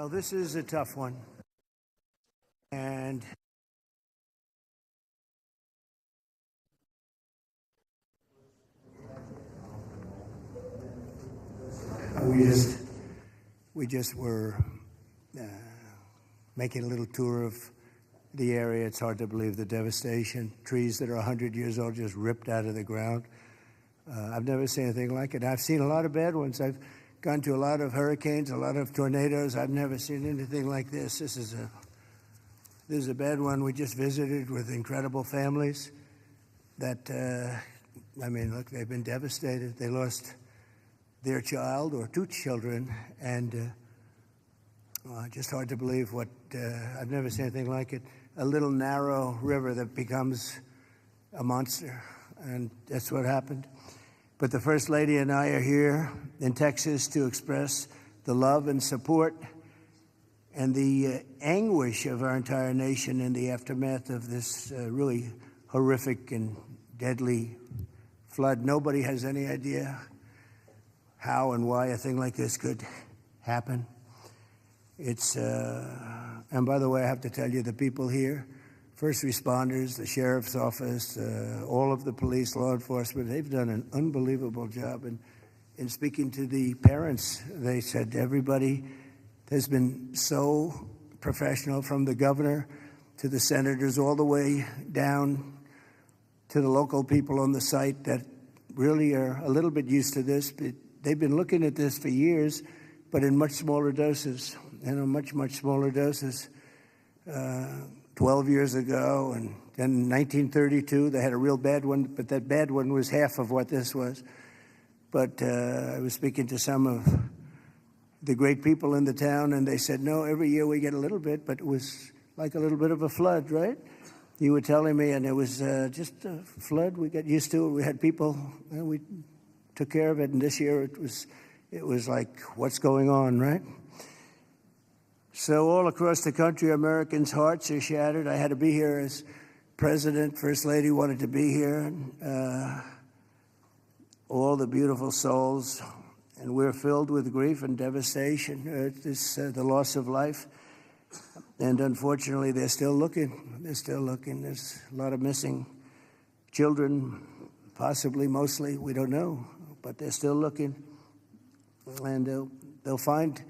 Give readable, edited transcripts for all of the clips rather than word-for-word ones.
Well, this is a tough one. And we just were making a little tour of the area. It's hard to believe the devastation. Trees that are 100 years old just ripped out of the ground. I've never seen anything like it. I've seen a lot of bad ones. I've gone to a lot of hurricanes, a lot of tornadoes. I've never seen anything like this. This is a bad one. We just visited with incredible families that, I mean, look, they've been devastated. They lost their child or two children, and just hard to believe what, I've never seen anything like it. A little narrow river that becomes a monster, and that's what happened. But the First Lady and I are here in Texas to express the love and support and the anguish of our entire nation in the aftermath of this really horrific and deadly flood. Nobody has any idea how and why a thing like this could happen. It's, and by the way, I have to tell you, the people here, first responders, the sheriff's office, all of the police, law enforcement, they've done an unbelievable job. And in speaking to the parents, they said everybody has been so professional, from the governor to the senators, all the way down to the local people on the site that really are a little bit used to this. They've been looking at this for years, but in much smaller doses, much smaller doses. 12 years ago, and then in 1932, they had a real bad one, but that bad one was half of what this was. But I was speaking to some of the great people in the town, and they said, no, every year we get a little bit, but it was like a little bit of a flood, right? You were telling me, and it was just a flood. We got used to it. We had people, and we took care of it, and this year it was like, what's going on, right? So all across the country, Americans' hearts are shattered. I had to be here as president. First Lady wanted to be here. All the beautiful souls, and we're filled with grief and devastation. The loss of life, and unfortunately, they're still looking. They're still looking. There's a lot of missing children, possibly, mostly. We don't know, but they're still looking, and they'll find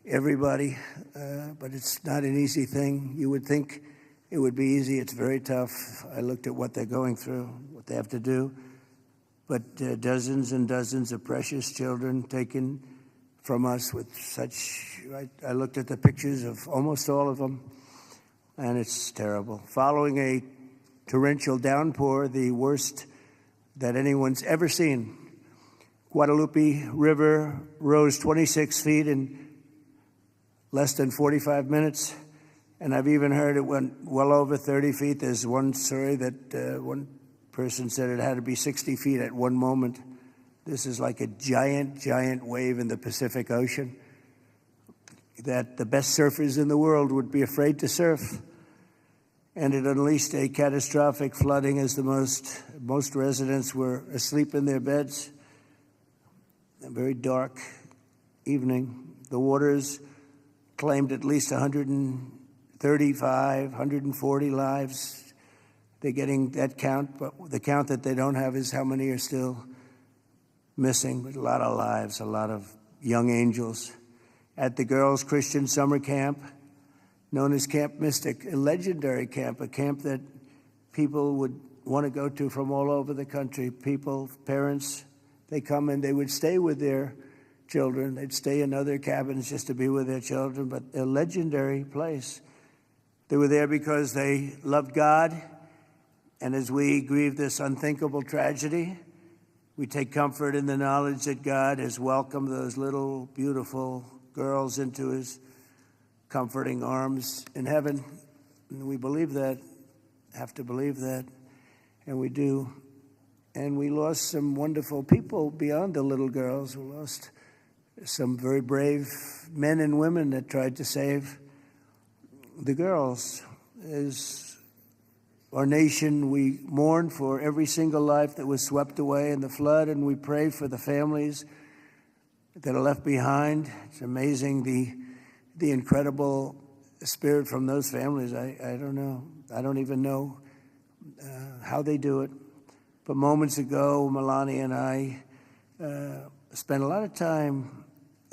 everybody, but it's not an easy thing. You would think it would be easy. It's very tough. I looked at what they're going through, what they have to do. But dozens and dozens of precious children taken from us with such, I looked at the pictures of almost all of them, and it's terrible. Following a torrential downpour, the worst that anyone's ever seen, Guadalupe River rose 26 feet in less than 45 minutes, and I've even heard it went well over 30 feet. There's one story that one person said it had to be 60 feet at one moment. This is like a giant wave in the Pacific Ocean that the best surfers in the world would be afraid to surf. And it unleashed a catastrophic flooding as most residents were asleep in their beds. A very dark evening. The waters claimed at least 135, 140 lives. They're getting that count, but the count that they don't have is how many are still missing. But a lot of lives, a lot of young angels. At the Girls Christian Summer Camp, known as Camp Mystic, a legendary camp, a camp that people would want to go to from all over the country. People, parents, they come and they would stay with their children. They'd stay in other cabins just to be with their children, but a legendary place. They were there because they loved God, and as we grieve this unthinkable tragedy, we take comfort in the knowledge that God has welcomed those little, beautiful girls into his comforting arms in heaven. And we believe that, have to believe that, and we do. And we lost some wonderful people beyond the little girls. We lost some very brave men and women that tried to save the girls. As our nation, we mourn for every single life that was swept away in the flood, and we pray for the families that are left behind. It's amazing the incredible spirit from those families, I don't know. I don't even know how they do it. But moments ago, Melania and I spent a lot of time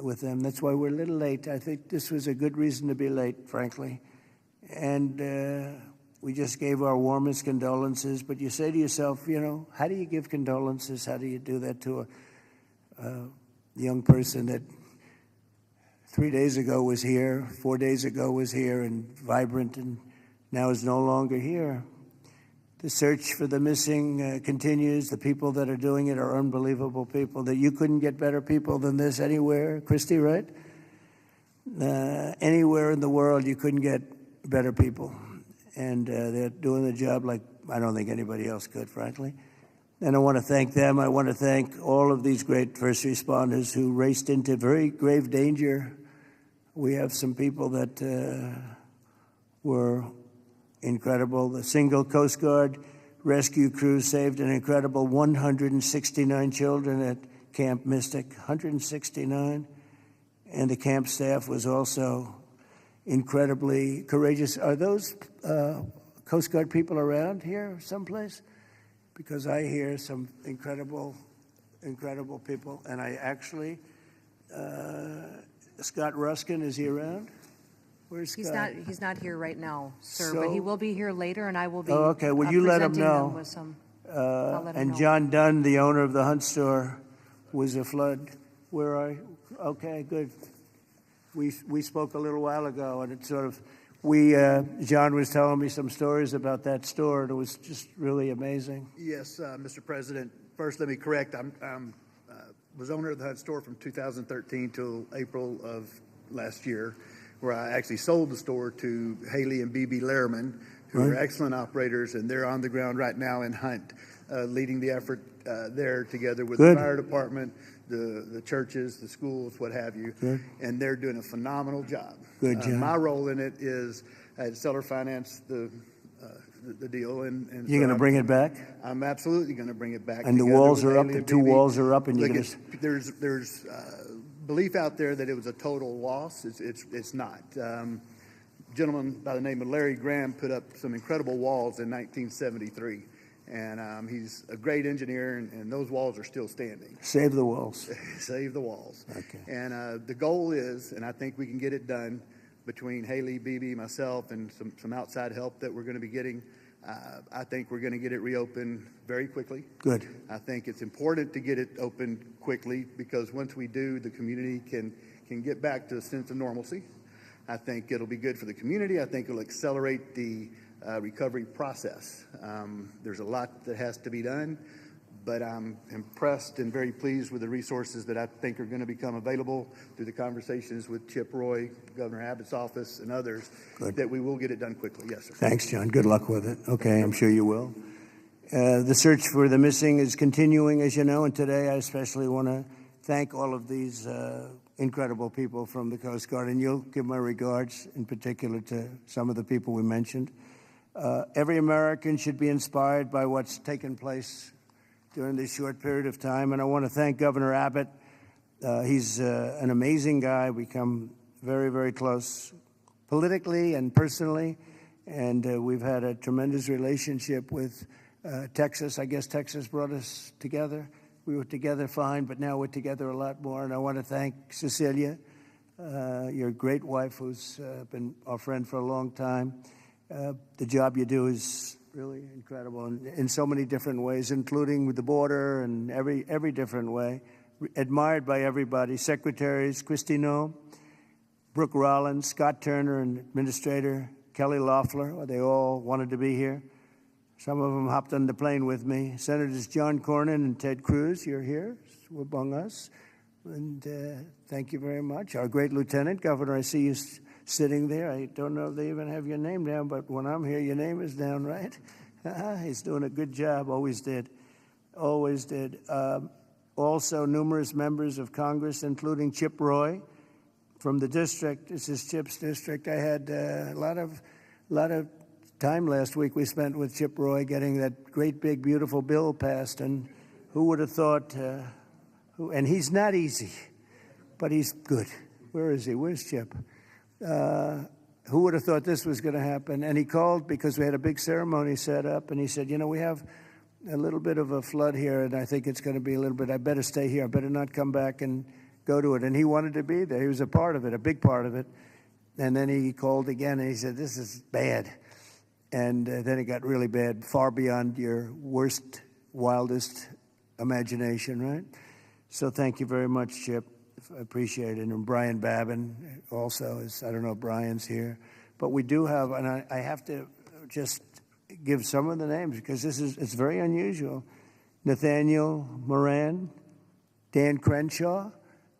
with them. That's why we're a little late. I think this was a good reason to be late, frankly. And we just gave our warmest condolences. But you say to yourself, you know, how do you give condolences? How do you do that to a young person that 3 days ago was here, 4 days ago was here and vibrant, and now is no longer here? The search for the missing continues. The people that are doing it are unbelievable people. That you couldn't get better people than this anywhere, Christy, right? Anywhere in the world, you couldn't get better people. And they're doing the job like I don't think anybody else could, frankly. And I want to thank them. I want to thank all of these great first responders who raced into very grave danger. We have some people that were incredible. The single Coast Guard rescue crew saved an incredible 169 children at Camp Mystic, 169. And the camp staff was also incredibly courageous. Are those Coast Guard people around here someplace? Because I hear some incredible people. And I actually, Scott Ruskin, is he around? Where's Scott? He's not here right now, sir, but he will be here later, and I will be. Oh, okay. Well, you let him know. I'll let him know. John Dunn, the owner of the Hunt store, was a flood. Where are you? Okay, good. We spoke a little while ago, and it sort of John was telling me some stories about that store, and it was just really amazing. Yes, Mr. President. First, let me correct. I was owner of the Hunt store from 2013 till April of last year, where I actually sold the store to Haley and B.B. Lehrman, who are excellent operators, and they're on the ground right now in Hunt, leading the effort there together with the fire department, the churches, the schools, what have you. And they're doing a phenomenal job. Good job. My role in it is I had seller finance the deal. And you're going to bring it back? I'm absolutely going to bring it back. And the walls are up, the two walls are up, and you're going to... There's belief out there that it was a total loss. It's not. A gentleman by the name of Larry Graham put up some incredible walls in 1973, and he's a great engineer, and those walls are still standing. Save the walls. Save the walls. Okay. And the goal is, and I think we can get it done between Haley, BB, myself, and some outside help that we're going to be getting. I think we're going to get it reopened very quickly. Good. I think it's important to get it opened quickly because once we do, the community can get back to a sense of normalcy. I think it'll be good for the community. I think it'll accelerate the recovery process. There's a lot that has to be done, but I'm impressed and very pleased with the resources that I think are going to become available through the conversations with Chip Roy, Governor Abbott's office, and others, that we will get it done quickly. Yes, sir. Thanks, John. Good luck with it. Okay, I'm sure you will. The search for the missing is continuing, as you know, and today I especially want to thank all of these incredible people from the Coast Guard, and you'll give my regards in particular to some of the people we mentioned. Every American should be inspired by what's taken place during this short period of time. And I want to thank Governor Abbott. He's an amazing guy. We come very, very close politically and personally. And we've had a tremendous relationship with Texas. I guess Texas brought us together. We were together fine, but now we're together a lot more. And I want to thank Cecilia, your great wife, who's been our friend for a long time. The job you do is really incredible in so many different ways, including with the border and every different way. Admired by everybody. Secretaries, Kristi Noem, Brooke Rollins, Scott Turner, and Administrator Kelly Loeffler. They all wanted to be here. Some of them hopped on the plane with me. Senators John Cornyn and Ted Cruz, you're here among us. And thank you very much. Our great Lieutenant Governor, I see you sitting there. I don't know if they even have your name down, but when I'm here, your name is down, right? He's doing a good job, always did. Always did. Also, numerous members of Congress, including Chip Roy from the district. This is Chip's district. I had a lot of time last week we spent with Chip Roy getting that great, big, beautiful bill passed, and who would have thought, and he's not easy, but he's good. Where is he? Where's Chip? Who would have thought this was going to happen? And he called because we had a big ceremony set up, and he said, we have a little bit of a flood here, and I think it's going to be a little bit, I better stay here. I better not come back and go to it. And he wanted to be there. He was a part of it, a big part of it. And then he called again, and he said, this is bad. And then it got really bad, far beyond your worst, wildest imagination, right? So thank you very much, Chip. I appreciate it. And Brian Babin also is, I don't know if Brian's here. But we do have, and I have to just give some of the names because it's very unusual. Nathaniel Moran, Dan Crenshaw,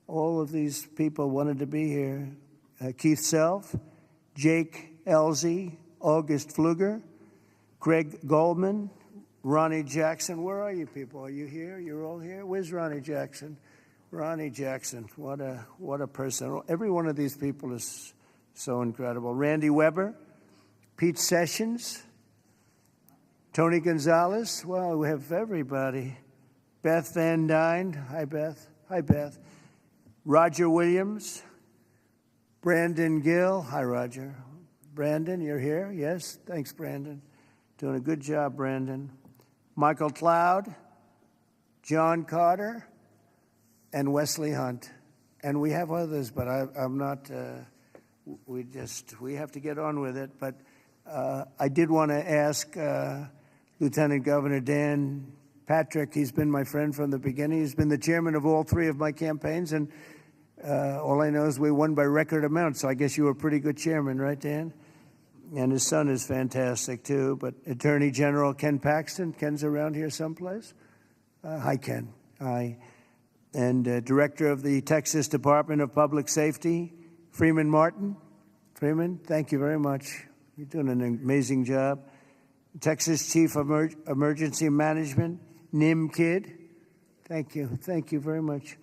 all of these people wanted to be here. Keith Self, Jake Elzey, August Pfluger, Greg Goldman, Ronnie Jackson. Where are you people? Are you here? You're all here? Where's Ronnie Jackson? Ronnie Jackson, what a person. Every one of these people is so incredible. Randy Weber, Pete Sessions, Tony Gonzalez. Well, we have everybody. Beth Van Dyne. Hi, Beth. Hi, Beth. Roger Williams. Brandon Gill. Hi, Roger. Brandon, you're here? Yes? Thanks, Brandon. Doing a good job, Brandon. Michael Cloud. John Carter. And Wesley Hunt. And we have others, but I'm not, we have to get on with it. But I did want to ask Lieutenant Governor Dan Patrick. He's been my friend from the beginning. He's been the chairman of all three of my campaigns, and all I know is we won by record amount, so I guess you were a pretty good chairman, right, Dan? And his son is fantastic, too. But Attorney General Ken Paxton. Ken's around here someplace. Hi, Ken. Hi. And Director of the Texas Department of Public Safety, Freeman Martin. Freeman, thank you very much. You're doing an amazing job. Texas Chief of Emergency Management, Nim Kidd. Thank you. Thank you very much.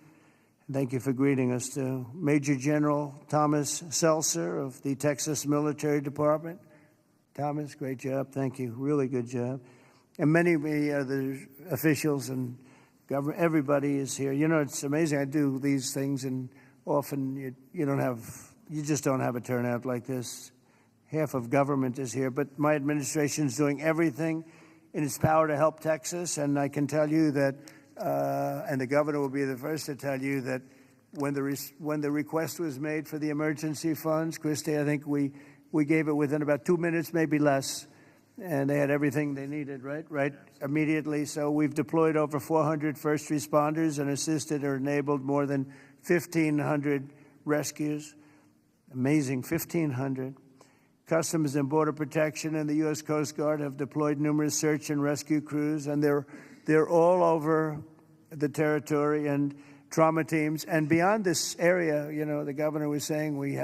Thank you for greeting us, too. Major General Thomas Seltzer of the Texas Military Department. Thomas, great job. Thank you. Really good job. And many other officials and government, everybody is here. It's amazing. I do these things, and often you just don't have a turnout like this. Half of government is here, but my administration is doing everything in its power to help Texas, and I can tell you that, and the governor will be the first to tell you that when the request was made for the emergency funds, Christy, I think we gave it within about 2 minutes, maybe less. And they had everything they needed, right, immediately. So we've deployed over 400 first responders and assisted or enabled more than 1,500 rescues. Amazing, 1,500. Customs and Border Protection and the U.S. Coast Guard have deployed numerous search and rescue crews, and they're all over the territory, and trauma teams. And beyond this area, the governor was saying we've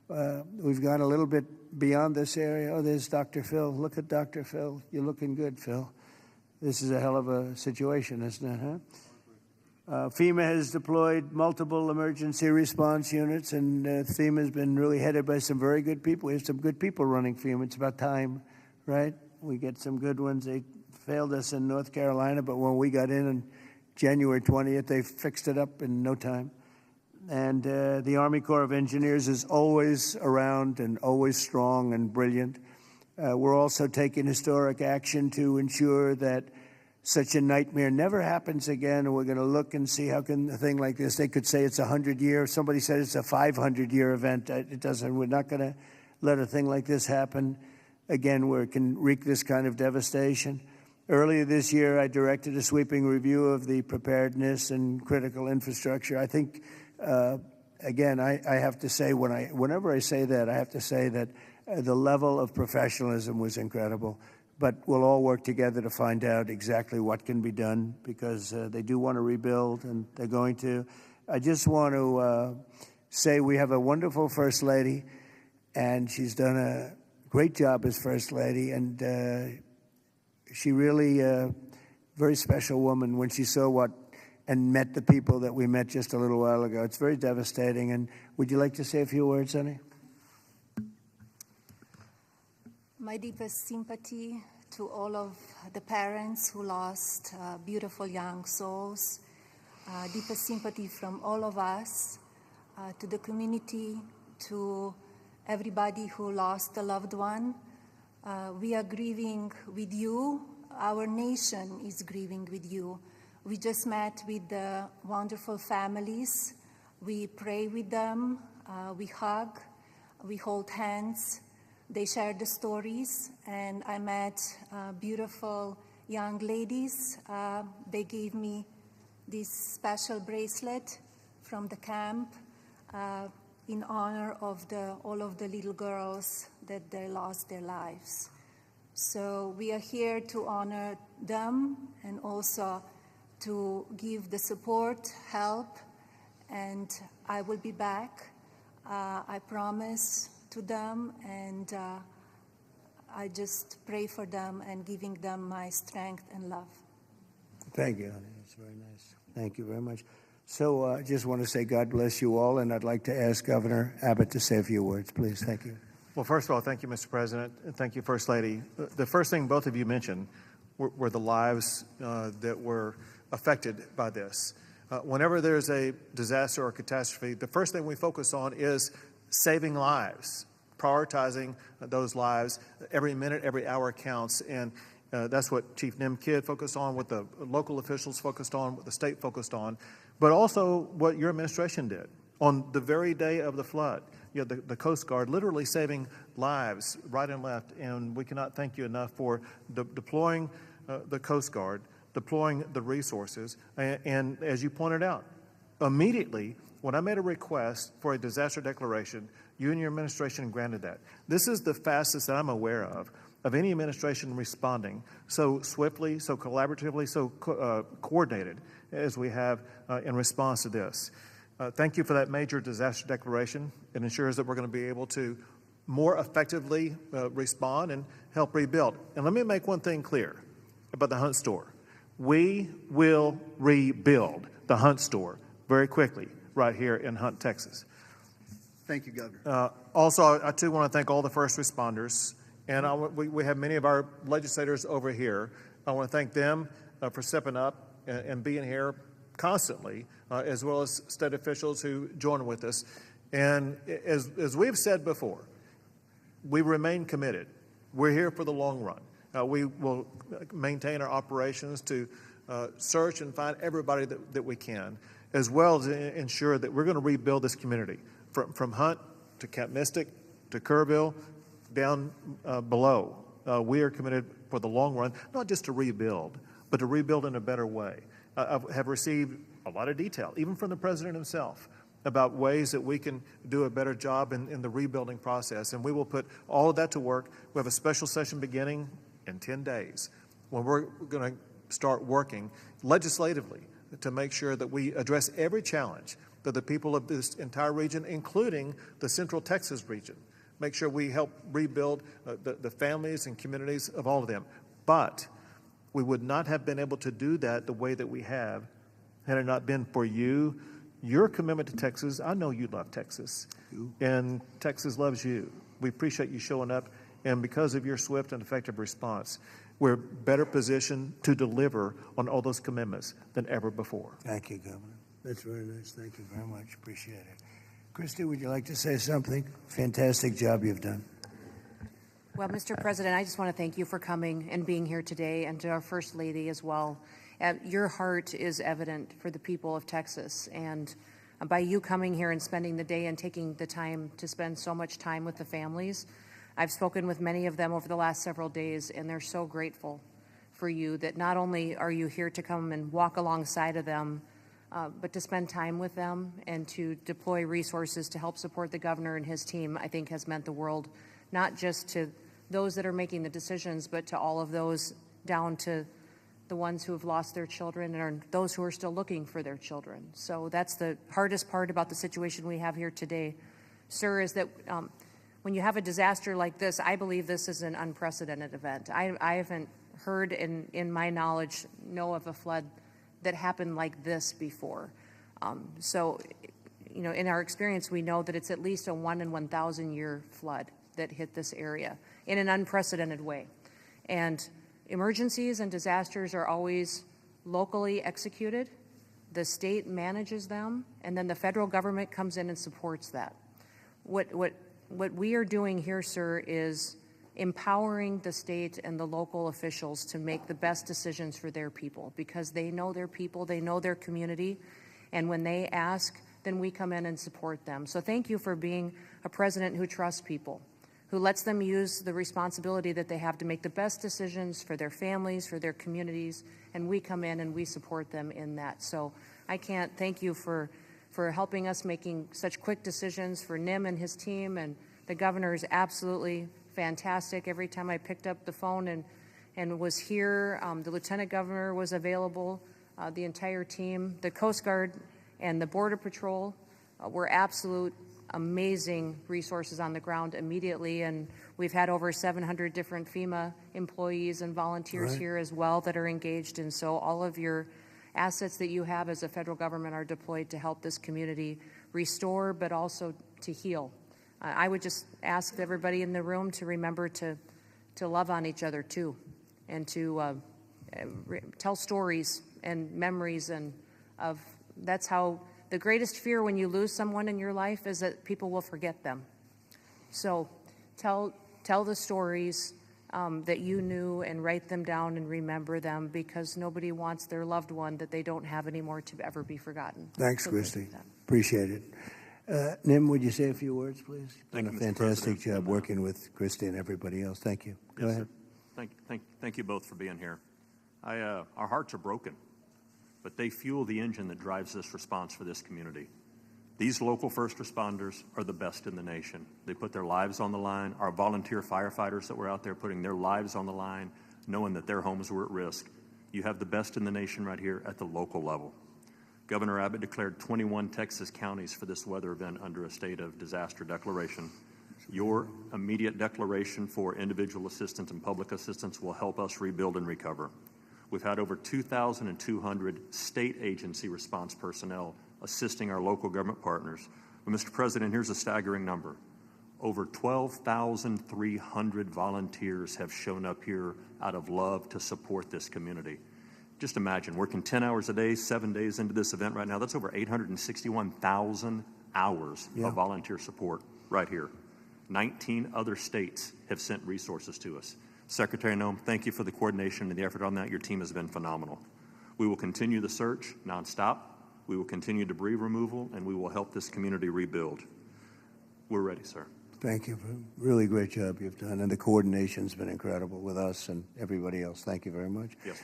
gone a little bit beyond this area. Oh, there's Dr. Phil. Look at Dr. Phil. You're looking good, Phil. This is a hell of a situation, isn't it, huh? FEMA has deployed multiple emergency response units, and FEMA has been really headed by some very good people. We have some good people running FEMA. It's about time, right? We get some good ones. They failed us in North Carolina, but when we got in on January 20th, they fixed it up in no time. And the Army Corps of Engineers is always around and always strong and brilliant. We're also taking historic action to ensure that such a nightmare never happens again. And we're going to look and see how can a thing like this, they could say it's 100-year. Somebody said it's a 500-year event. It doesn't. We're not going to let a thing like this happen again where it can wreak this kind of devastation. Earlier this year, I directed a sweeping review of the preparedness and critical infrastructure. I think, again, I have to say, whenever I say that, I have to say that the level of professionalism was incredible. But we'll all work together to find out exactly what can be done because they do want to rebuild, and they're going to. I just want to say we have a wonderful First Lady, and she's done a great job as First Lady, and she really very special woman when she saw and met the people that we met just a little while ago. It's very devastating. And would you like to say a few words, honey? My deepest sympathy to all of the parents who lost beautiful young souls. Deepest sympathy from all of us to the community, to everybody who lost a loved one. We are grieving with you. Our nation is grieving with you. We just met with the wonderful families. We pray with them, we hug, we hold hands. They share the stories, and I met beautiful young ladies. They gave me this special bracelet from the camp in honor of all of the little girls that they lost their lives. So we are here to honor them and also to give the support, help, and I will be back. I promise to them, and I just pray for them and giving them my strength and love. Thank you, honey. That's very nice. Thank you very much. So I just want to say God bless you all, and I'd like to ask Governor Abbott to say a few words, please. Thank you. Well, first of all, thank you, Mr. President, and thank you, First Lady. The first thing both of you mentioned were the lives that were affected by this. Whenever there's a disaster or catastrophe, the first thing we focus on is saving lives, prioritizing those lives. Every minute, every hour counts, and that's what Chief Nim Kidd focused on, what the local officials focused on, what the state focused on, but also what your administration did. On the very day of the flood, you know, the Coast Guard literally saving lives right and left, and we cannot thank you enough for deploying the Coast Guard, deploying the resources, and as you pointed out, immediately when I made a request for a disaster declaration, you and your administration granted that. This is the fastest that I'm aware of any administration responding so swiftly, so collaboratively, so coordinated as we have in response to this. Thank you for that major disaster declaration. It ensures that we're going to be able to more effectively respond and help rebuild. And let me make one thing clear about the Hunt store. We will rebuild the Hunt store very quickly right here in Hunt, Texas. Thank you, Governor. Also, I too want to thank all the first responders, and we have many of our legislators over here. I want to thank them for stepping up and being here constantly, as well as state officials who join with us. And as we've said before, we remain committed. We're here for the long run. We will maintain our operations to search and find everybody that we can, as well as ensure that we're going to rebuild this community from Hunt to Camp Mystic to Kerrville down below. We are committed for the long run, not just to rebuild, but to rebuild in a better way. I have received a lot of detail, even from the President himself, about ways that we can do a better job in the rebuilding process, and we will put all of that to work. We have a special session beginning in 10 days when we're going to start working legislatively to make sure that we address every challenge that the people of this entire region, including the Central Texas region, make sure we help rebuild the families and communities of all of them. But we would not have been able to do that the way that we have had it not been for you, your commitment to Texas. I know you love Texas, and Texas loves you. We appreciate you showing up, and because of your swift and effective response, we're better positioned to deliver on all those commitments than ever before. Thank you, Governor. That's very nice. Thank you very much. Appreciate it. Christy, would you like to say something? Fantastic job you've done. Well, Mr. President, I just want to thank you for coming and being here today, and to our First Lady as well. Your heart is evident for the people of Texas, and by you coming here and spending the day and taking the time to spend so much time with the families, I've spoken with many of them over the last several days, and they're so grateful for you that not only are you here to come and walk alongside of them, but to spend time with them and to deploy resources to help support the governor and his team, I think has meant the world, not just to those that are making the decisions, but to all of those down to the ones who have lost their children and those who are still looking for their children. So that's the hardest part about the situation we have here today, sir, is that when you have a disaster like this, I believe this is an unprecedented event. I haven't heard in my knowledge, know of a flood that happened like this before. So, you know, in our experience, we know that it's at least a 1 in 1,000 year flood that hit this area in an unprecedented way. And emergencies and disasters are always locally executed. The state manages them, and then the federal government comes in and supports that. What what we are doing here, sir, is empowering the state and the local officials to make the best decisions for their people, because they know their people, they know their community, and when they ask, then we come in and support them. So thank you for being a president who trusts people, who lets them use the responsibility that they have to make the best decisions for their families, for their communities, and we come in and we support them in that. So I can't thank you for helping us making such quick decisions, for Nim and his team, and the governor is absolutely fantastic. Every time I picked up the phone and was here, the lieutenant governor was available, the entire team, the Coast Guard and the Border Patrol were absolute amazing resources on the ground immediately, and we've had over 700 different FEMA employees and volunteers here as well that are engaged, and so all of your assets that you have as a federal government are deployed to help this community restore, but also to heal. I would just ask everybody in the room to remember to love on each other too, and to tell stories and memories, and that's how the greatest fear when you lose someone in your life is that people will forget them. So tell the stories that you knew, and write them down and remember them, because nobody wants their loved one that they don't have anymore to ever be forgotten. Thanks, So Christy. thank you. Appreciate it. Nim, would you say a few words, please? Thank Done you, a Mr. fantastic President. job working with Christy and everybody else. Thank you. Go Yes, ahead. sir. Thank you both for being here. Our hearts are broken, but they fuel the engine that drives this response for this community. These local first responders are the best in the nation. They put their lives on the line. Our volunteer firefighters that were out there putting their lives on the line, knowing that their homes were at risk. You have the best in the nation right here at the local level. Governor Abbott declared 21 Texas counties for this weather event under a state of disaster declaration. Your immediate declaration for individual assistance and public assistance will help us rebuild and recover. We've had over 2,200 state agency response personnel assisting our local government partners. But Mr. President, here's a staggering number. Over 12,300 volunteers have shown up here out of love to support this community. Just imagine, working 10 hours a day, 7 days into this event right now, that's over 861,000 hours of volunteer support right here. 19 other states have sent resources to us. Secretary Noem, thank you for the coordination and the effort on that. Your team has been phenomenal. We will continue the search nonstop. We will continue debris removal, and we will help this community rebuild. We're ready, sir. Thank you for a really great job you've done, and the coordination's been incredible with us and everybody else. Thank you very much. Yes.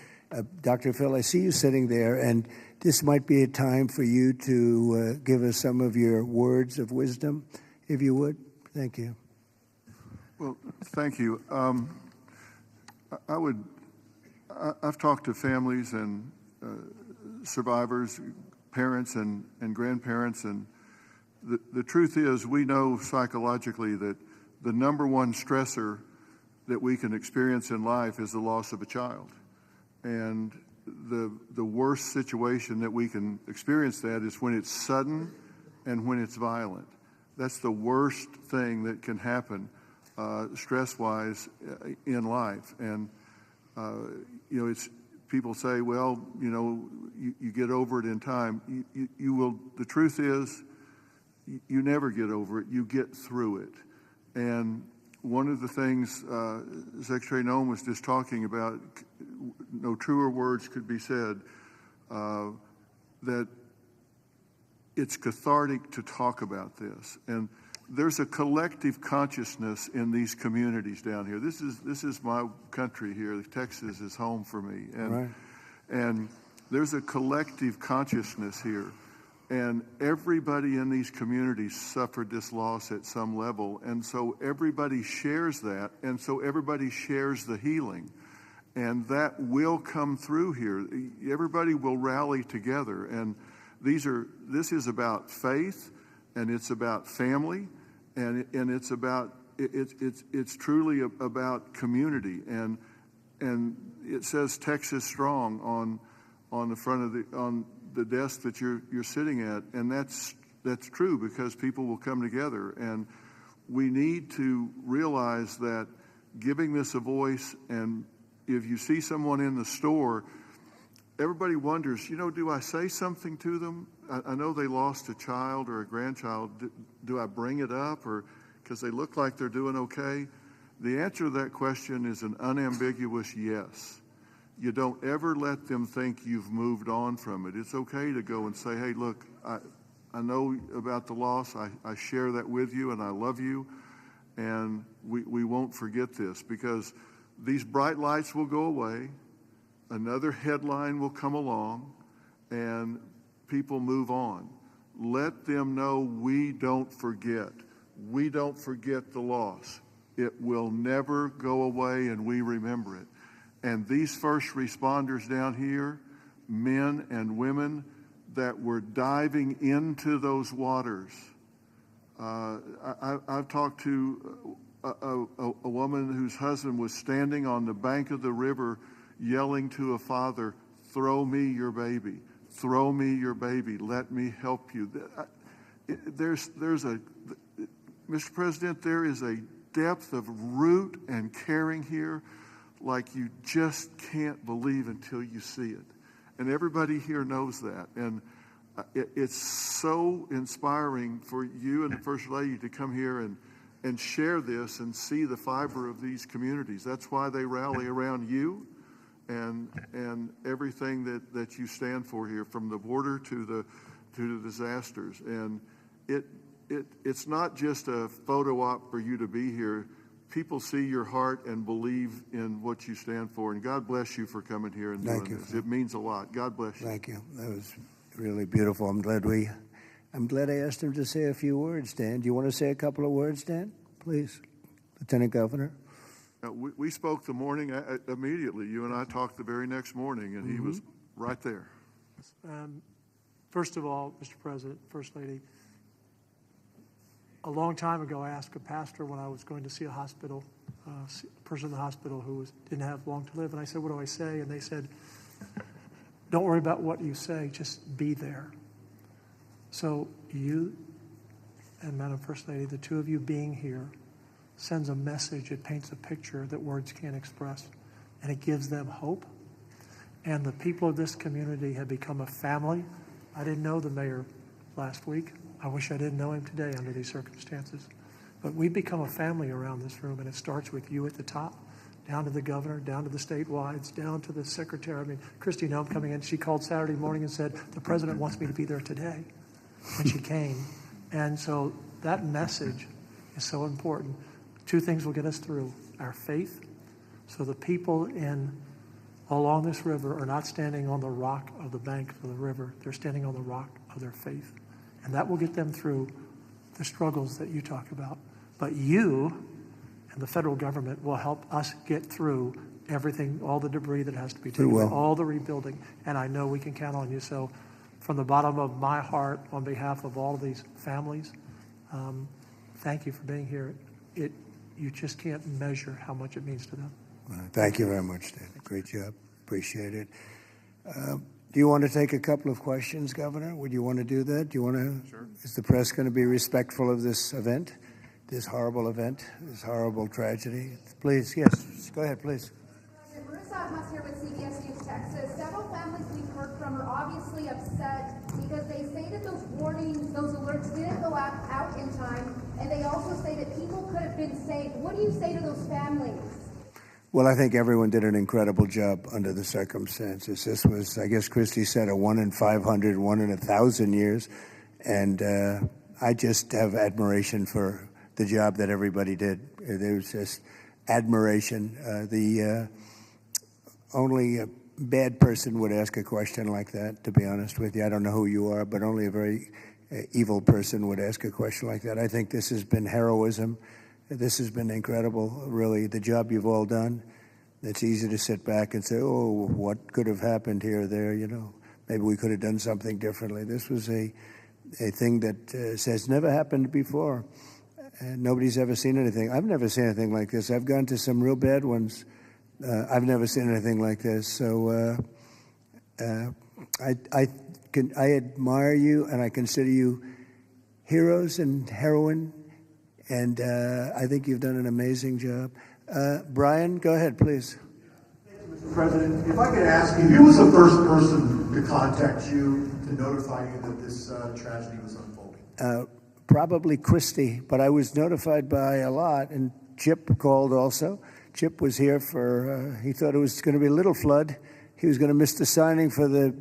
Dr. Phil, I see you sitting there, and this might be a time for you to give us some of your words of wisdom, if you would. Thank you. Well, thank you. I've talked to families and survivors, parents and grandparents, and the truth is we know psychologically that the number one stressor that we can experience in life is the loss of a child. And the worst situation that we can experience that is when it's sudden and when it's violent. That's the worst thing that can happen stress-wise in life. And, it's people say, well, you get over it in time. You will. The truth is, you never get over it. You get through it. And one of the things Secretary Noem was just talking about, no truer words could be said, that it's cathartic to talk about this. And there's a collective consciousness in these communities down here. This is my country here. Texas is home for me. And there's a collective consciousness here. And everybody in these communities suffered this loss at some level. And so everybody shares that. And so everybody shares the healing. And that will come through here. Everybody will rally together. And this is about faith, and it's about family, and it's about it's truly about community. And it says Texas Strong on the front of the desk that you're sitting at, and that's true, because people will come together. And we need to realize that giving this a voice, and if you see someone in the store, everybody wonders, do I say something to them? I know they lost a child or a grandchild. Do I bring it up, or because they look like they're doing okay? The answer to that question is an unambiguous yes. You don't ever let them think you've moved on from it. It's okay to go and say, hey, look, I know about the loss. I share that with you, and I love you, and we won't forget this, because these bright lights will go away, another headline will come along, and people move on. Let them know we don't forget. We don't forget the loss. It will never go away, and we remember it. And these first responders down here, men and women that were diving into those waters. I've talked to a woman whose husband was standing on the bank of the river yelling to a father, throw me your baby, throw me your baby, let me help you. Mr. President, there is a depth of root and caring here like you just can't believe until you see it. And everybody here knows that. And it's so inspiring for you and the First Lady to come here and share this and see the fiber of these communities. That's why they rally around you and everything that you stand for here, from the border to the disasters. And it's not just a photo op for you to be here. People see your heart and believe in what you stand for. And God bless you for coming here and doing this. It means a lot. God bless you. Thank you. That was really beautiful. I'm glad I asked him to say a few words, Dan. Do you want to say a couple of words, Dan? Please, Lieutenant Governor. We spoke the morning immediately. You and I talked the very next morning, and he was right there. First of all, Mr. President, First Lady, a long time ago, I asked a pastor when I was going to see a hospital, a person in the hospital who didn't have long to live, and I said, what do I say? And they said, don't worry about what you say, just be there. So you and Madam First Lady, the two of you being here, sends a message. It paints a picture that words can't express, and it gives them hope. And the people of this community have become a family. I didn't know the mayor last week. I wish I didn't know him today under these circumstances. But we've become a family around this room, and it starts with you at the top, down to the governor, down to the statewide, down to the secretary. I mean, Christy Nome coming in, she called Saturday morning and said, the president wants me to be there today. And she came. And so that message is so important. Two things will get us through: our faith. So the people along this river are not standing on the rock of the bank of the river. They're standing on the rock of their faith. And that will get them through the struggles that you talk about. But you and the federal government will help us get through everything, all the debris that has to be taken, all the rebuilding. And I know we can count on you. So from the bottom of my heart, on behalf of all of these families, thank you for being here. You just can't measure how much it means to them. Thank you very much, Dan. Great job. Appreciate it. Do you want to take a couple of questions, Governor? Would you want to do that? Do you want to? Sure. Is the press going to be respectful of this event, this horrible event, this horrible tragedy? Please, yes. Go ahead, please. Marissa Amos here with CBS News Texas. Several families we've heard from are obviously upset because they say that those warnings, those alerts didn't go out in time, and they also say that people could have been saved. What do you say to those families? Well, I think everyone did an incredible job under the circumstances. This was, I guess Christy said, a 1 in 500, 1 in 1,000 years. And I just have admiration for the job that everybody did. There was just admiration. Only a bad person would ask a question like that, to be honest with you. I don't know who you are, but only a very evil person would ask a question like that. I think this has been heroism. This has been incredible, really, the job you've all done. It's easy to sit back and say, oh, what could have happened here or there, you know. Maybe we could have done something differently. This was a thing that has never happened before. And nobody's ever seen anything. I've never seen anything like this. I've gone to some real bad ones. I've never seen anything like this. So I admire you, and I consider you heroes and heroine. And I think you've done an amazing job. Brian, go ahead, please. Thank you, Mr. President. If I could ask you, who was the first person to contact you to notify you that this tragedy was unfolding? probably Christie, but I was notified by a lot, and Chip called also. Chip was here for, he thought it was going to be a little flood. He was going to miss the signing for the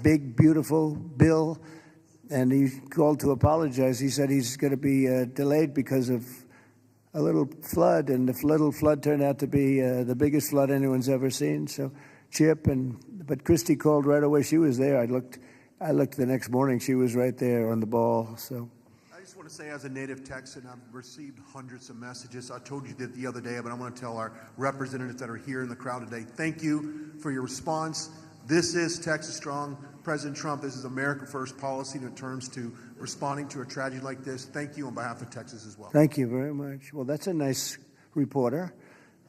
big, beautiful bill, and he called to apologize. He said he's going to be delayed because of a little flood, and the little flood turned out to be the biggest flood anyone's ever seen. So Chip, but Christy called right away. She was there. I looked the next morning. She was right there on the ball. So I just want to say, as a native Texan, I've received hundreds of messages. I told you that the other day, but I want to tell our representatives that are here in the crowd today, thank you for your response. This is Texas Strong. President Trump, this is America First policy in terms to responding to a tragedy like this. Thank you on behalf of Texas as well. Thank you very much. Well, that's a nice reporter.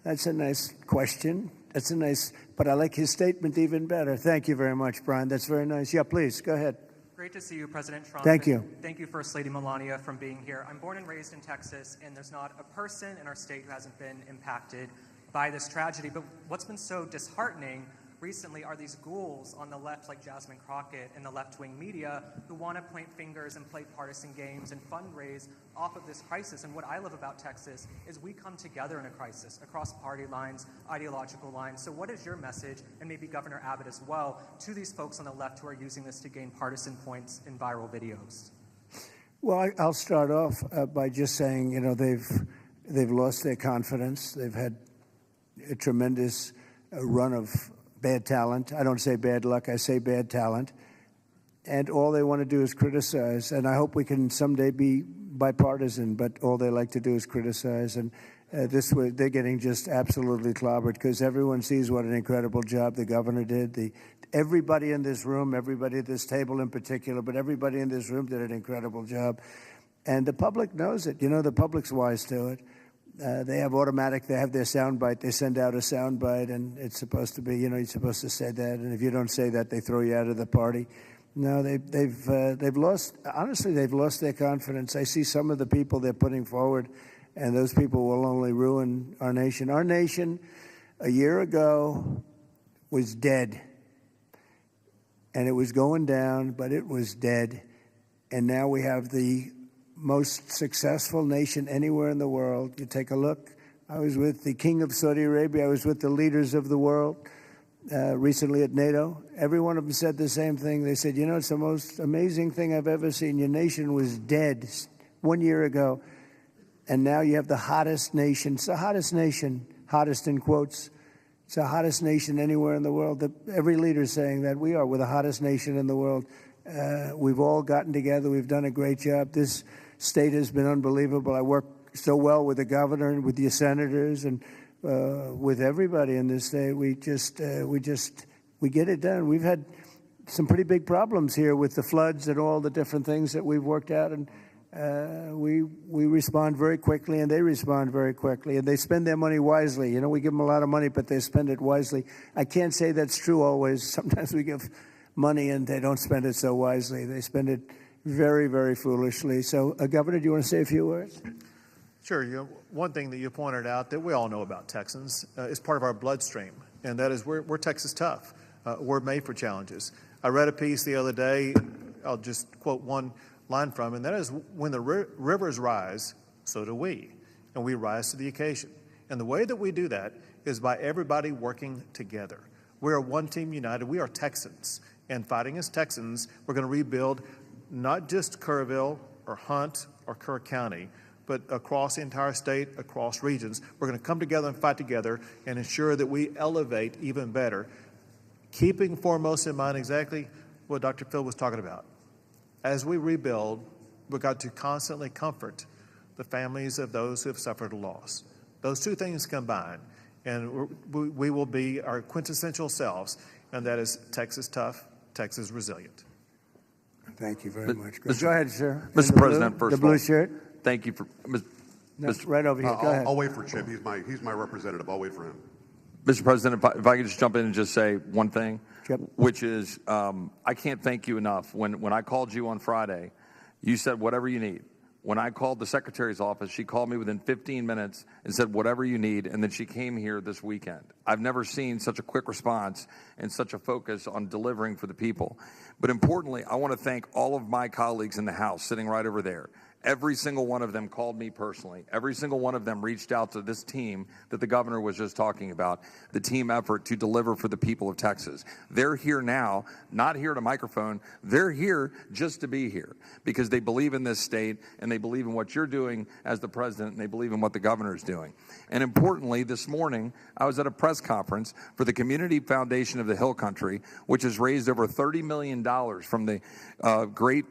That's a nice question. That's a nice, but I like his statement even better. Thank you very much, Brian. That's very nice. Yeah, please, go ahead. Great to see you, President Trump. Thank you. Thank you, First Lady Melania, for being here. I'm born and raised in Texas, and there's not a person in our state who hasn't been impacted by this tragedy. But what's been so disheartening recently are these ghouls on the left, like Jasmine Crockett and the left-wing media, who want to point fingers and play partisan games and fundraise off of this crisis. And what I love about Texas is we come together in a crisis across party lines, ideological lines. So what is your message, and maybe Governor Abbott as well, to these folks on the left who are using this to gain partisan points in viral videos? Well, I'll start off by just saying, you know, they've lost their confidence. They've had a tremendous run of bad talent. I don't say bad luck, I say bad talent. And all they want to do is criticize. And I hope we can someday be bipartisan, but all they like to do is criticize. And this way, they're getting just absolutely clobbered because everyone sees what an incredible job the governor did. Everybody in this room, everybody at this table in particular, but everybody in this room did an incredible job. And the public knows it. You know, the public's wise to it. They have automatic, they have their soundbite. They send out a soundbite, and it's supposed to be, you know, you're supposed to say that. And if you don't say that, they throw you out of the party. No, they've lost, honestly, they've lost their confidence. I see some of the people they're putting forward, and those people will only ruin our nation. Our nation, a year ago, was dead. And it was going down, but it was dead. And now we have the most successful nation anywhere in the world. You take a look. I was with the King of Saudi Arabia. I was with the leaders of the world recently at NATO. Every one of them said the same thing. They said, you know, it's the most amazing thing I've ever seen. Your nation was dead 1 year ago, and now you have the hottest nation. It's the hottest nation, hottest in quotes. It's the hottest nation anywhere in the world. Every leader is saying that we're the hottest nation in the world. We've all gotten together. We've done a great job. This state has been unbelievable. I work so well with the governor and with your senators and with everybody in this state. We get it done. We've had some pretty big problems here with the floods and all the different things that we've worked out, and we respond very quickly, and they respond very quickly, and they spend their money wisely. You know, we give them a lot of money, but they spend it wisely. I can't say that's true always. Sometimes we give money and they don't spend it so wisely. They spend it very, very foolishly. So, Governor, do you want to say a few words? Sure. You know, one thing that you pointed out that we all know about Texans is part of our bloodstream, and that is we're Texas tough. We're made for challenges. I read a piece the other day. I'll just quote one line from it, and that is, when the rivers rise, so do we, and we rise to the occasion. And the way that we do that is by everybody working together. We are one team united. We are Texans, and fighting as Texans, we're going to rebuild not just Kerrville or Hunt or Kerr County, but across the entire state, across regions. We're going to come together and fight together and ensure that we elevate even better, keeping foremost in mind exactly what Dr. Phil was talking about. As we rebuild, we've got to constantly comfort the families of those who have suffered a loss. Those two things combine, and we will be our quintessential selves, and that is Texas tough, Texas resilient. Thank you very much. Go ahead, sir. Mr. President, the blue shirt. Thank you for right over here. Go ahead. I'll wait for Chip. He's my representative. I'll wait for him. Mr. President, if I could just jump in and just say one thing, Chip. Which is I can't thank you enough. When I called you on Friday, you said whatever you need. When I called the secretary's office, she called me within 15 minutes and said whatever you need, and then she came here this weekend. I've never seen such a quick response and such a focus on delivering for the people. But importantly, I want to thank all of my colleagues in the House sitting right over there. Every single one of them called me personally. Every single one of them reached out to this team that the governor was just talking about, the team effort to deliver for the people of Texas. They're here now, not here at a microphone. They're here just to be here because they believe in this state and they believe in what you're doing as the president and they believe in what the governor is doing. And importantly, this morning, I was at a press conference for the Community Foundation of the Hill Country, which has raised over $30 million from the great,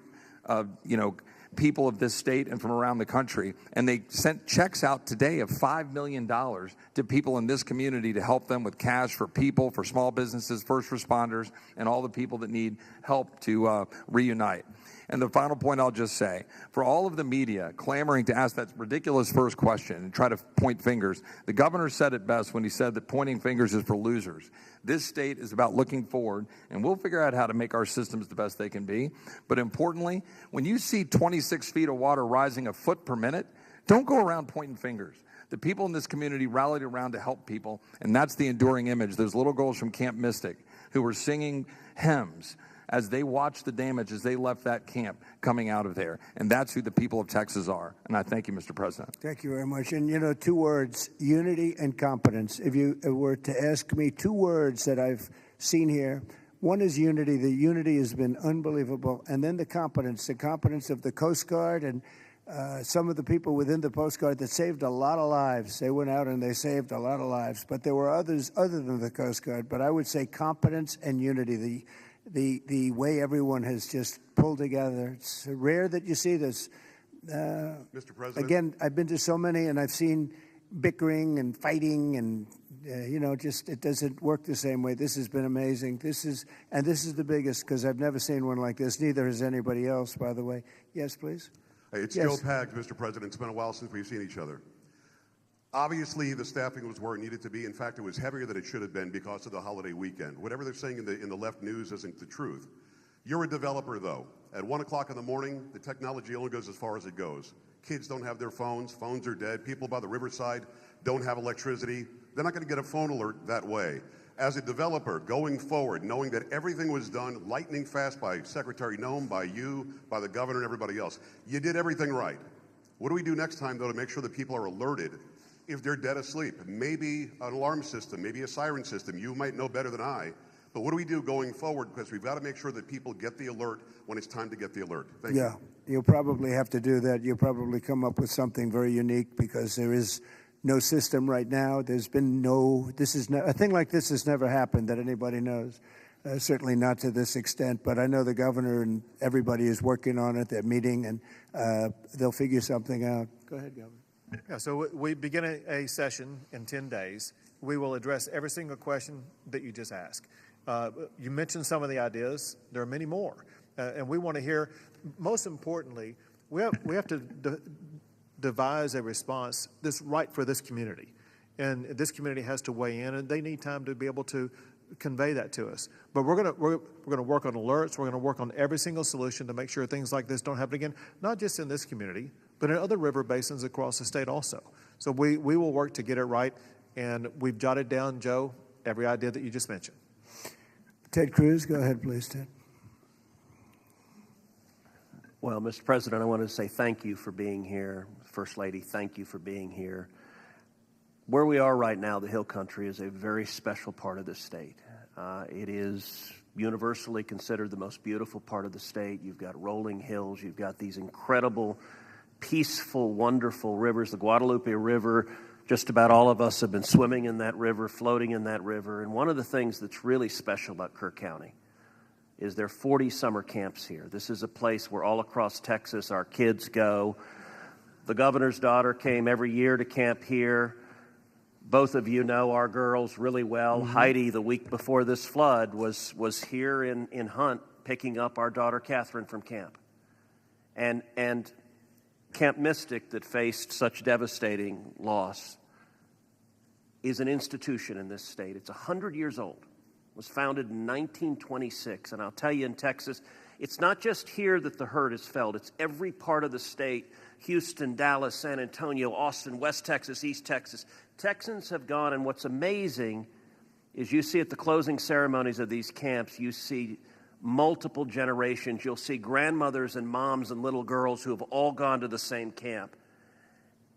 people of this state and from around the country, and they sent checks out today of $5 million to people in this community to help them with cash for people, for small businesses, first responders, and all the people that need help to reunite. And the final point I'll just say, for all of the media clamoring to ask that ridiculous first question and try to point fingers, the governor said it best when he said that pointing fingers is for losers. This state is about looking forward, and we'll figure out how to make our systems the best they can be. But importantly, when you see 26 feet of water rising a foot per minute, don't go around pointing fingers. The people in this community rallied around to help people, and that's the enduring image. Those little girls from Camp Mystic who were singing hymns as they watched the damage as they left that camp coming out of there. And that's who the people of Texas are. And I thank you, Mr. President. Thank you very much. And, 2 words, unity and competence. If you were to ask me 2 words that I've seen here, one is unity. The unity has been unbelievable. And then the competence of the Coast Guard and some of the people within the Coast Guard that saved a lot of lives. They went out and they saved a lot of lives. But there were others other than the Coast Guard. But I would say competence and unity. The way everyone has just pulled together. It's rare that you see this. Mr. President? Again, I've been to so many, and I've seen bickering and fighting, and just it doesn't work the same way. This has been amazing. This is the biggest because I've never seen one like this. Neither has anybody else, by the way. Yes, please. Hey, it's Yes. Joe Pags, Mr. President. It's been a while since we've seen each other. Obviously, the staffing was where it needed to be. In fact, it was heavier than it should have been because of the holiday weekend. Whatever they're saying in the left news isn't the truth. You're a developer, though. At 1 o'clock in the morning, the technology only goes as far as it goes. Kids don't have their phones. Phones are dead. People by the riverside don't have electricity. They're not going to get a phone alert that way. As a developer, going forward, knowing that everything was done lightning fast by Secretary Noem, by you, by the governor, and everybody else, you did everything right. What do we do next time, though, to make sure that people are alerted if they're dead asleep? Maybe an alarm system, maybe a siren system. You might know better than I. But what do we do going forward? Because we've got to make sure that people get the alert when it's time to get the alert. Thank you. Yeah, you'll probably have to do that. You'll probably come up with something very unique because there is no system right now. There's been a thing like this has never happened that anybody knows. Certainly not to this extent, but I know the governor and everybody is working on it. They're meeting, and they'll figure something out. Go ahead, Governor. Yeah, so we begin a session in 10 days. We will address every single question that you just asked. You mentioned some of the ideas. There are many more. And we want to hear, most importantly, we have to devise a response that's right for this community. And this community has to weigh in, and they need time to be able to convey that to us. But we're going to work on alerts. We're going to work on every single solution to make sure things like this don't happen again, not just in this community, but in other river basins across the state also. So we will work to get it right, and we've jotted down, Joe, every idea that you just mentioned. Ted Cruz, go ahead, please, Ted. Well, Mr. President, I want to say thank you for being here. First Lady, thank you for being here. Where we are right now, the Hill Country, is a very special part of the state. It is universally considered the most beautiful part of the state. You've got rolling hills. You've got these incredible, peaceful, wonderful rivers. The Guadalupe River, just about all of us have been swimming in that river, floating in that river. And one of the things that's really special about Kerr County is there are 40 summer camps here. This is a place where all across Texas our kids go. The governor's daughter came every year to camp here. Both of you know our girls really well. Mm-hmm. Heidi, the week before this flood, was here in Hunt picking up our daughter Catherine from camp. And Camp Mystic, that faced such devastating loss, is an institution in this state. It's 100 years old. It was founded in 1926. And I'll tell you, in Texas, it's not just here that the hurt is felt. It's every part of the state: Houston, Dallas, San Antonio, Austin, West Texas, East Texas. Texans have gone, and what's amazing is you see at the closing ceremonies of these camps, you see multiple generations. You'll see grandmothers and moms and little girls who have all gone to the same camp.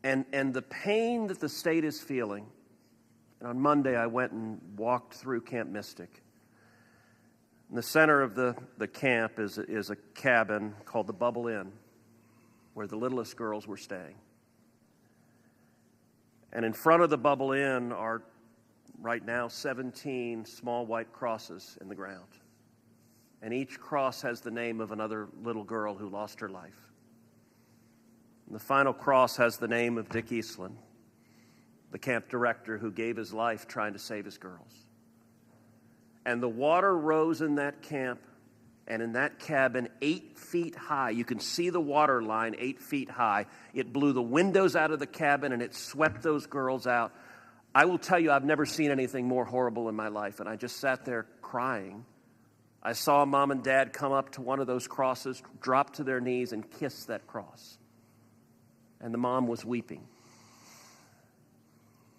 And the pain that the state is feeling, and on Monday I went and walked through Camp Mystic. In the center of the camp is a cabin called the Bubble Inn, where the littlest girls were staying. And in front of the Bubble Inn are right now 17 small white crosses in the ground. And each cross has the name of another little girl who lost her life. And the final cross has the name of Dick Eastland, the camp director who gave his life trying to save his girls. And the water rose in that camp and in that cabin 8 feet high. You can see the water line 8 feet high. It blew the windows out of the cabin and it swept those girls out. I will tell you, I've never seen anything more horrible in my life, and I just sat there crying. I saw Mom and Dad come up to one of those crosses, drop to their knees, and kiss that cross. And the mom was weeping.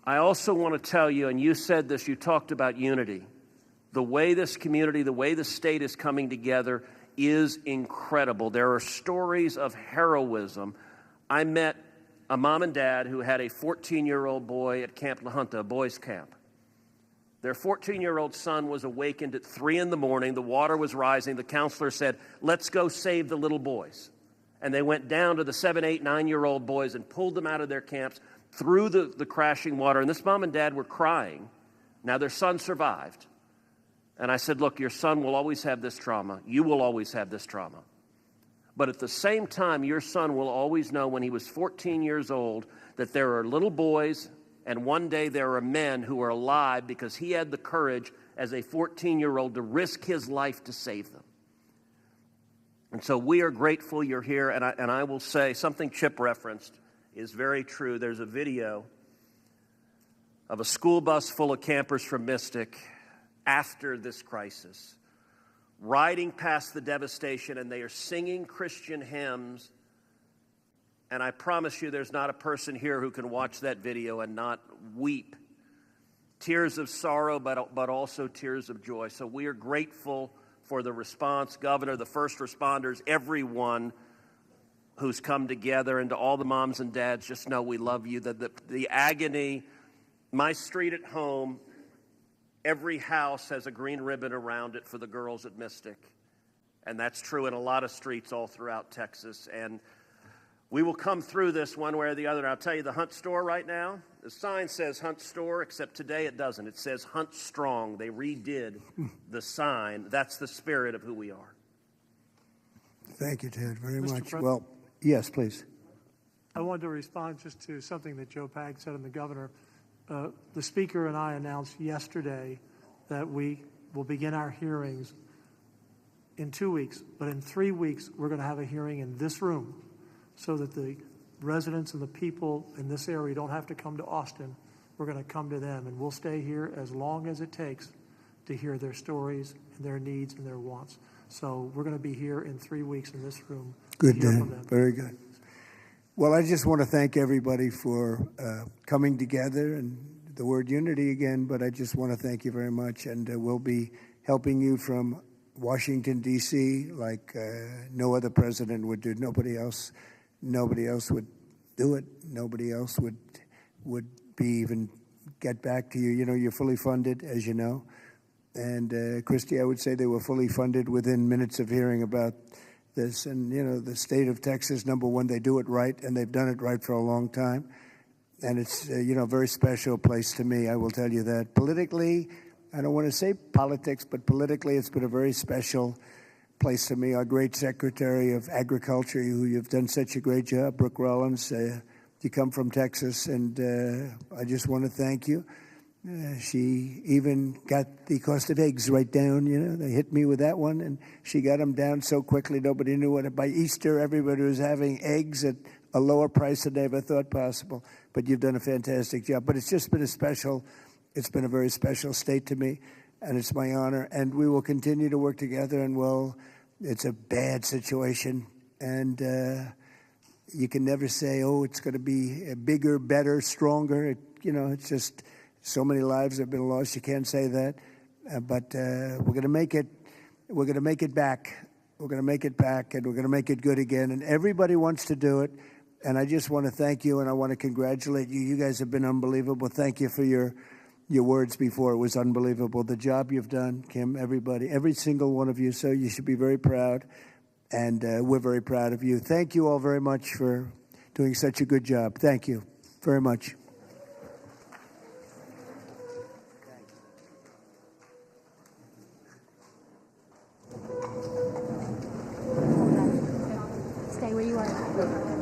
I also want to tell you, and you said this, you talked about unity. The way this community, the way the state is coming together is incredible. There are stories of heroism. I met a mom and dad who had a 14-year-old boy at Camp La Junta, a boys' camp. Their 14-year-old son was awakened at 3 in the morning. The water was rising. The counselor said, let's go save the little boys. And they went down to the 7, 8, 9-year-old boys and pulled them out of their camps through the crashing water. And this mom and dad were crying. Now, their son survived. And I said, look, your son will always have this trauma. You will always have this trauma. But at the same time, your son will always know when he was 14 years old that there are little boys and one day there are men who are alive because he had the courage as a 14-year-old to risk his life to save them. And so we are grateful you're here. And I will say something Chip referenced is very true. There's a video of a school bus full of campers from Mystic after this crisis, riding past the devastation, and they are singing Christian hymns. And I promise you there's not a person here who can watch that video and not weep. Tears of sorrow, but also tears of joy. So we are grateful for the response, Governor, the first responders, everyone who's come together, and to all the moms and dads, just know we love you. The agony, my street at home, every house has a green ribbon around it for the girls at Mystic. And that's true in a lot of streets all throughout Texas. And we will come through this one way or the other. And I'll tell you, the Hunt store right now, the sign says Hunt store, except today it doesn't. It says Hunt Strong. They redid the sign. That's the spirit of who we are. Thank you, Ted, very Mr. much. President? Well, yes, please. I wanted to respond just to something that Joe Pag said and the governor. The speaker and I announced yesterday that we will begin our hearings in 2 weeks, but in 3 weeks we're going to have a hearing in this room so that the residents and the people in this area don't have to come to Austin. We're going to come to them, and we'll stay here as long as it takes to hear their stories and their needs and their wants. So we're going to be here in 3 weeks in this room. Good, Dan. Very good. Well, I just want to thank everybody for coming together, and the word unity again, but I just want to thank you very much. And we'll be helping you from Washington, D.C., like no other president would do. Nobody else would do it. Nobody else would be even get back to you. You know, you're fully funded, as you know. And Christy, I would say they were fully funded within minutes of hearing about this. And, you know, the state of Texas, number one, they do it right, and they've done it right for a long time. And it's, you know, a very special place to me, I will tell you that. Politically, I don't want to say politics, but politically it's been a very special place to me. Our great Secretary of Agriculture, who you've done such a great job, Brooke Rollins, you come from Texas, and I just want to thank you. She even got the cost of eggs right down, you know. They hit me with that one, and she got them down so quickly nobody knew what. By Easter, everybody was having eggs at a lower price than they ever thought possible. But you've done a fantastic job. But it's just been it's been a very special state to me, and it's my honor. And we will continue to work together, and it's a bad situation, and you can never say, oh, it's going to be bigger, better, stronger. It's just so many lives have been lost. You can't say that. But we're going to make it We're going to make it back. We're going to make it back, and we're going to make it good again. And everybody wants to do it. And I just want to thank you, and I want to congratulate you. You guys have been unbelievable. Thank you for your words before. It was unbelievable. The job you've done, Kim, everybody, every single one of you. So you should be very proud, and we're very proud of you. Thank you all very much for doing such a good job. Thank you very much. Stay where you are.